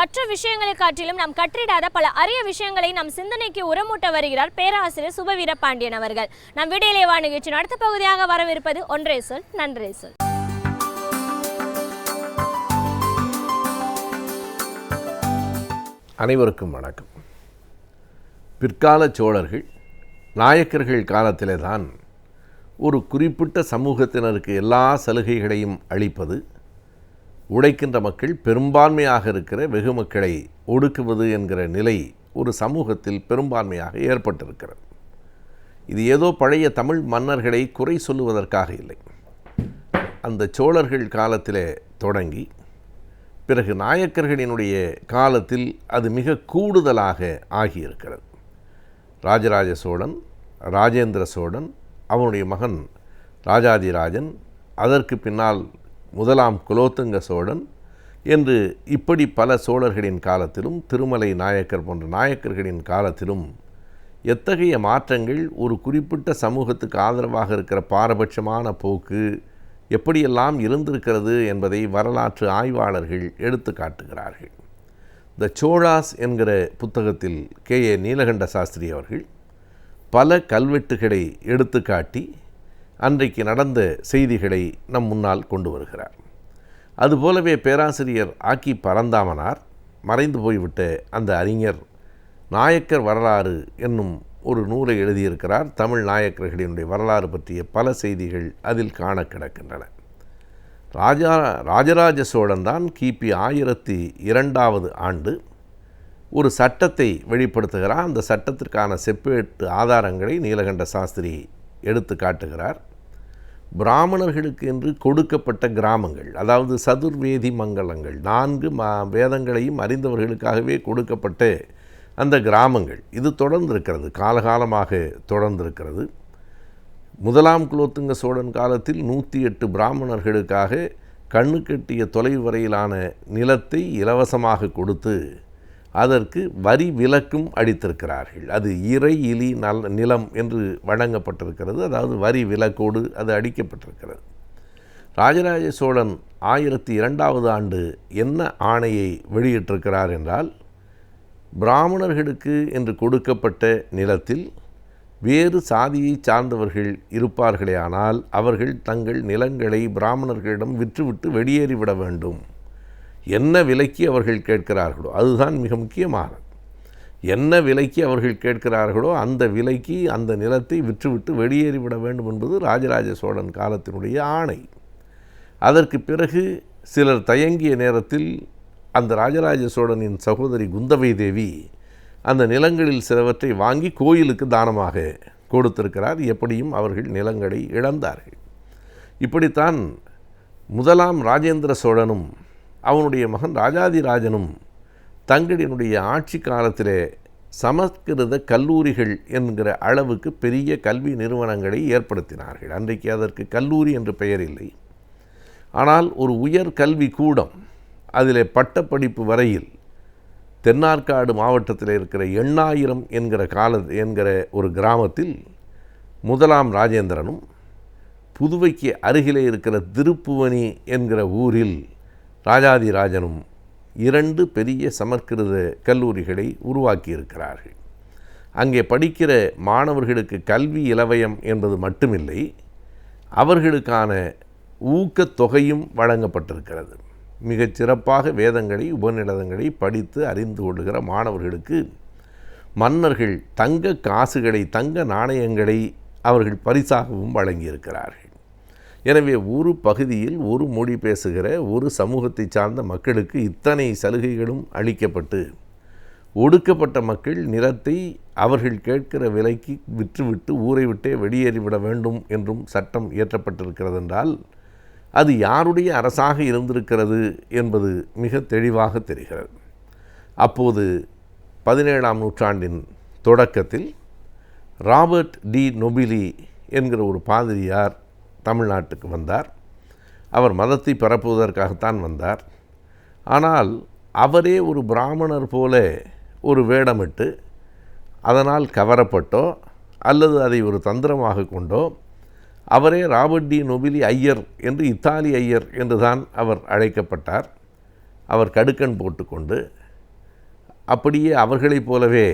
மற்ற விஷயங்களை காட்டிலும் நாம் கற்றிடாத பல அரிய விஷயங்களை நம் சிந்தனைக்கு உரமூட்ட வருகிறார் பேராசிரியர் சுபவீர பாண்டியன் அவர்கள். நம் விடையிலேவா நிகழ்ச்சியின் அடுத்த பகுதியாக வரவிருப்பது ஒன்றே சொல் நன்றே சொல். அனைவருக்கும் வணக்கம். பிற்கால சோழர்கள் நாயக்கர்கள் காலத்திலே தான் ஒரு குறிப்பிட்ட சமூகத்தினருக்கு எல்லா சலுகைகளையும் அளிப்பது, உழைக்கின்ற மக்கள் பெரும்பான்மையாக இருக்கிற வெகு மக்களை ஒடுக்குவது என்கிற நிலை ஒரு சமூகத்தில் பெரும்பான்மையாக ஏற்பட்டிருக்கிறது. இது ஏதோ பழைய தமிழ் மன்னர்களை குறை சொல்லுவதற்காக இல்லை. அந்த சோழர்கள் காலத்திலே தொடங்கி பிறகு நாயக்கர்களினுடைய காலத்தில் அது மிக கூடுதலாக ஆகியிருக்கிறது. ராஜராஜ சோழன், ராஜேந்திர சோழன், அவனுடைய மகன் ராஜாதிராஜன், அதற்கு பின்னால் முதலாம் குலோத்துங்க சோழன் என்று இப்படி பல சோழர்களின் காலத்திலும், திருமலை நாயக்கர் போன்ற நாயக்கர்களின் காலத்திலும் எத்தகைய மாற்றங்கள், ஒரு குறிப்பிட்ட சமூகத்துக்கு ஆதரவாக இருக்கிற பாரபட்சமான போக்கு எப்படியெல்லாம் இருந்திருக்கிறது என்பதை வரலாற்று ஆய்வாளர்கள் எடுத்து காட்டுகிறார்கள். த சோழாஸ் என்கிற புத்தகத்தில் K.A. நீலகண்ட சாஸ்திரி அவர்கள் பல கல்வெட்டுகளை எடுத்து காட்டி அன்றைக்கு நடந்த செய்திகளை நம் முன்னால் கொண்டு வருகிறார். அதுபோலவே பேராசிரியர் ஆக்கி பரந்தாமனார், மறைந்து போய்விட்ட அந்த அறிஞர், நாயக்கர் வரலாறு என்னும் ஒரு நூலை எழுதியிருக்கிறார். தமிழ் நாயக்கர்களினுடைய வரலாறு பற்றிய பல செய்திகள் அதில் காண கிடக்கின்றன. ராஜராஜ சோழன் தான் கிபி 1002 ஆண்டு ஒரு சட்டத்தை வெளிப்படுத்துகிறார். அந்த சட்டத்திற்கான செப்பேட்டு ஆதாரங்களை நீலகண்ட சாஸ்திரி எடுத்து காட்டுகிறார். பிராமணர்களுக்கு என்று கொடுக்கப்பட்ட கிராமங்கள், அதாவது சதுர்வேதி மங்கலங்கள், 4 வேதங்களையும் அறிந்தவர்களுக்காகவே கொடுக்கப்பட்ட அந்த கிராமங்கள், இது தொடர்ந்திருக்கிறது, காலகாலமாக தொடர்ந்திருக்கிறது. முதலாம் குலோத்துங்க சோழன் காலத்தில் 108 பிராமணர்களுக்காக கண்ணு கெட்டிய தொலைவு வரையிலான நிலத்தை இலவசமாக கொடுத்து அதற்கு வரி விலக்கும் அடித்திருக்கிறார்கள். அது இறை இலி நிலம் என்று வழங்கப்பட்டிருக்கிறது. அதாவது வரி விலக்கோடு அது அடிக்கப்பட்டிருக்கிறது. ராஜராஜ சோழன் 1002 ஆண்டு என்ன ஆணையை வெளியிட்டிருக்கிறார் என்றால், பிராமணர்களுக்கு என்று கொடுக்கப்பட்ட நிலத்தில் வேறு சாதியை சார்ந்தவர்கள் இருப்பார்களேயானால் அவர்கள் தங்கள் நிலங்களை பிராமணர்களிடம் விற்றுவிட்டு வெளியேறிவிட வேண்டும். என்ன விலைக்கு அவர்கள் கேட்கிறார்களோ அதுதான் மிக முக்கியமானது. என்ன விலைக்கு அவர்கள் கேட்கிறார்களோ அந்த விலைக்கு அந்த நிலத்தை விற்றுவிட்டு வெளியேறிவிட வேண்டும் என்பது ராஜராஜ சோழன் காலத்தினுடைய ஆணை. அதற்கு பிறகு சிலர் தயங்கிய நேரத்தில் அந்த ராஜராஜ சோழனின் சகோதரி குந்தவை தேவி அந்த நிலங்களில் சிலவற்றை வாங்கி கோயிலுக்கு தானமாக கொடுத்திருக்கிறார். எப்படியும் அவர்கள் நிலங்களை இழந்தார்கள். இப்படித்தான் முதலாம் ராஜேந்திர சோழனும் அவனுடைய மகன் ராஜாதிராஜனும் தங்களினுடைய ஆட்சி காலத்திலே சமஸ்கிருத கல்லூரிகள் என்கிற அளவுக்கு பெரிய கல்வி நிறுவனங்களை ஏற்படுத்தினார்கள். அன்றைக்கு அதற்கு கல்லூரி என்று பெயர் இல்லை. ஆனால் ஒரு உயர் கல்வி கூடம், அதிலே பட்டப்படிப்பு வரையில் தென்னார்காடு மாவட்டத்தில் இருக்கிற எண்ணாயிரம் என்கிற ஒரு கிராமத்தில் முதலாம் ராஜேந்திரனும், புதுவைக்கு அருகிலே இருக்கிற திருப்புவனி என்கிற ஊரில் ராஜாதிராஜனும் 2 பெரிய சமஸ்கிருத கல்லூரிகளை உருவாக்கியிருக்கிறார்கள். அங்கே படிக்கிற மாணவர்களுக்கு கல்வி இலவயம் என்பது மட்டுமில்லை, அவர்களுக்கான ஊக்கத்தொகையும் வழங்கப்பட்டிருக்கிறது. மிகச் சிறப்பாக வேதங்களை, உபநிடதங்களை படித்து அறிந்து கொள்ளுகிற மாணவர்களுக்கு மன்னர்கள் தங்க காசுகளை, தங்க நாணயங்களை அவர்கள் பரிசாகவும் வழங்கியிருக்கிறார்கள். எனவே ஒரு பகுதியில் ஒரு மொழி பேசுகிற ஒரு சமூகத்தை சார்ந்த மக்களுக்கு இத்தனை சலுகைகளும் அளிக்கப்பட்டு, ஒடுக்கப்பட்ட மக்கள் நிலத்தை அவர்கள் கேட்கிற விலைக்கு விற்றுவிட்டு ஊரை விட்டே வெளியேறிவிட வேண்டும் என்றும் சட்டம் இயற்றப்பட்டிருக்கிறது என்றால் அது யாருடைய அரசாக இருந்திருக்கிறது என்பது மிக தெளிவாக தெரிகிறது. அப்போது 17ஆம் நூற்றாண்டின் தொடக்கத்தில் ராபர்ட் டி நொபிலி என்கிற ஒரு பாதிரியார் தமிழ்நாட்டுக்கு வந்தார். அவர் மதத்தை பரப்புவதற்காகத்தான் வந்தார். ஆனால் அவரே ஒரு பிராமணர் போல ஒரு வேடமிட்டு, அதனால் கவரப்பட்டோ அல்லது அதை ஒரு தந்திரமாக கொண்டோ, அவரே ராபர்ட் டி நொபிலி ஐயர் என்று, இத்தாலி ஐயர் என்று தான் அவர் அழைக்கப்பட்டார். அவர் கடுக்கன் போட்டுக்கொண்டு அப்படியே அவர்களைப் போலவே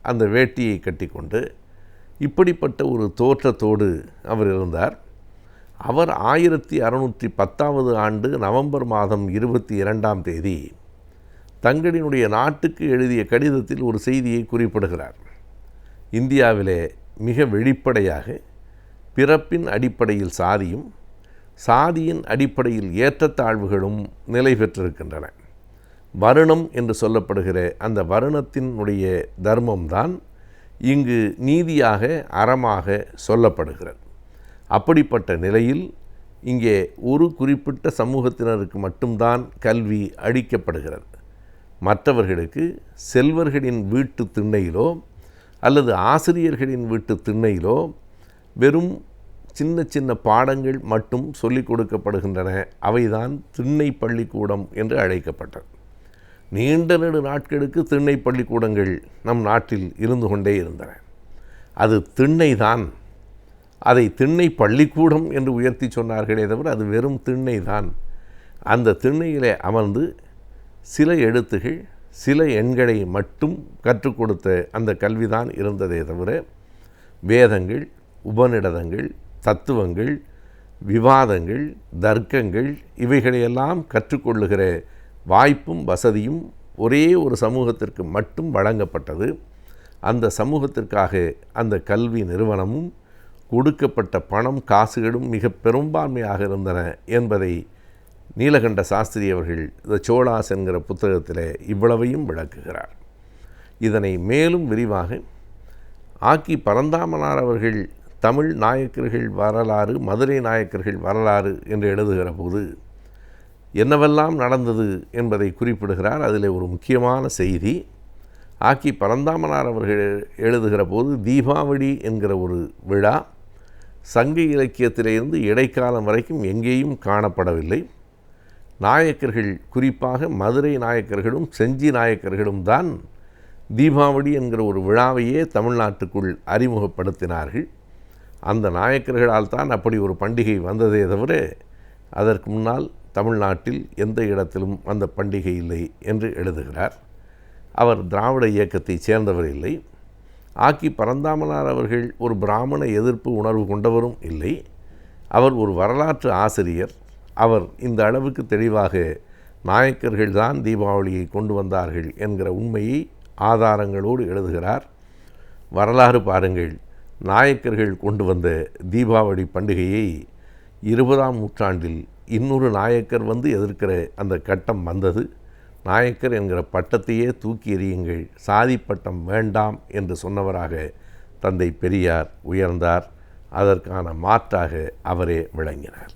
அந்த வேட்டியை கட்டிக்கொண்டு இப்படிப்பட்ட ஒரு தோற்றத்தோடு அவர் இருந்தார். அவர் 1610 ஆண்டு நவம்பர் மாதம் 22ஆம் தேதி தங்களினுடைய நாட்டுக்கு எழுதிய கடிதத்தில் ஒரு செய்தியை குறிப்பிடுகிறார். இந்தியாவிலே மிக வெளிப்படையாக பிறப்பின் அடிப்படையில் சாதியும் சாதியின் அடிப்படையில் ஏற்றத்தாழ்வுகளும் நிலை பெற்றிருக்கின்றன. வருணம் என்று சொல்லப்படுகிற அந்த வருணத்தினுடைய தர்மம்தான் இங்கு நீதியாக அறமாக சொல்லப்படுகிறது. அப்படிப்பட்ட நிலையில் இங்கே ஒரு குறிப்பிட்ட சமூகத்தினருக்கு மட்டும்தான் கல்வி அளிக்கப்படுகிறது. மற்றவர்களுக்கு செல்வர்களின் வீட்டு திண்ணையிலோ அல்லது ஆசிரியர்களின் வீட்டு திண்ணையிலோ வெறும் சின்ன சின்ன பாடங்கள் மட்டும் சொல்லிக் கொடுக்கப்படுகின்றன. அவைதான் திண்ணை பள்ளிக்கூடம் என்று அழைக்கப்பட்டது. நீண்ட நெடு நாட்களுக்கு திண்ணை பள்ளிக்கூடங்கள் நம் நாட்டில் இருந்து கொண்டே இருந்தன. அது திண்ணைதான். அதை திண்ணை பள்ளிக்கூடம் என்று உயர்த்தி சொன்னார்களே தவிர அது வெறும் திண்ணை தான். அந்த திண்ணையிலே அமர்ந்து சில எழுத்துகள் சில எண்களை மட்டும் கற்றுக் கொடுத்த அந்த கல்விதான் இருந்ததே தவிர வேதங்கள், உபநிடதங்கள், தத்துவங்கள், விவாதங்கள், தர்க்கங்கள் இவைகளையெல்லாம் கற்றுக்கொள்ளுகிற வாய்ப்பும் வசதியும் ஒரே ஒரு சமூகத்திற்கு மட்டும் வழங்கப்பட்டது. அந்த சமூகத்திற்காக அந்த கல்வி நிறுவனமும் கொடுக்கப்பட்ட பணம் காசுகளும் மிக பெரும்பான்மையாக இருந்தன என்பதை நீலகண்ட சாஸ்திரி அவர்கள் த சோழாஸ் என்கிற புத்தகத்தில் இவ்வளவையும் விளக்குகிறார். இதனை மேலும் விரிவாக ஆக்கி பரந்தாமனார் அவர்கள் தமிழ் நாயக்கர்கள் வரலாறு, மதுரை நாயக்கர்கள் வரலாறு என்று எழுதுகிற போது என்னவெல்லாம் நடந்தது என்பதை குறிப்பிடுகிறார். அதில் ஒரு முக்கியமான செய்தி, ஆக்கி பரந்தாமனார் அவர்கள் எழுதுகிற போது தீபாவளி என்கிற ஒரு விழா சங்க இலக்கியத்திலிருந்து இடைக்காலம் வரைக்கும் எங்கேயும் காணப்படவில்லை. நாயக்கர்கள், குறிப்பாக மதுரை நாயக்கர்களும் செஞ்சி நாயக்கர்களும் தான் தீபாவளி என்கிற ஒரு விழாவையே தமிழ்நாட்டுக்குள் அறிமுகப்படுத்தினார்கள். அந்த நாயக்கர்களால் தான் அப்படி ஒரு பண்டிகை வந்ததே தவிர அதற்கு முன்னால் தமிழ்நாட்டில் எந்த இடத்திலும் அந்த பண்டிகை இல்லை என்று எழுதுகிறார். அவர் திராவிட இயக்கத்தைச் சேர்ந்தவர் இல்லை. ஆக்கி பரந்தாமனார் அவர்கள் ஒரு பிராமண எதிர்ப்பு உணர்வு கொண்டவரும் இல்லை. அவர் ஒரு வரலாற்று ஆசிரியர். அவர் இந்த அளவுக்கு தெளிவாக நாயக்கர்கள் தான் தீபாவளியை கொண்டு வந்தார்கள் என்கிற உண்மையை ஆதாரங்களோடு எழுதுகிறார். வரலாறு பாருங்கள், நாயக்கர்கள் கொண்டு வந்த தீபாவளி பண்டிகையை 20ஆம் நூற்றாண்டில் இன்னொரு நாயக்கர் வந்து எதிர்க்கிற அந்த கட்டம் வந்தது. நாயக்கர் என்கிற பட்டத்தையே தூக்கி எறியுங்கள், சாதி பட்டம் வேண்டாம் என்று சொன்னவராக தந்தை பெரியார் உயர்ந்தார். அதற்கான மாற்றாக அவரே விளங்கினார்.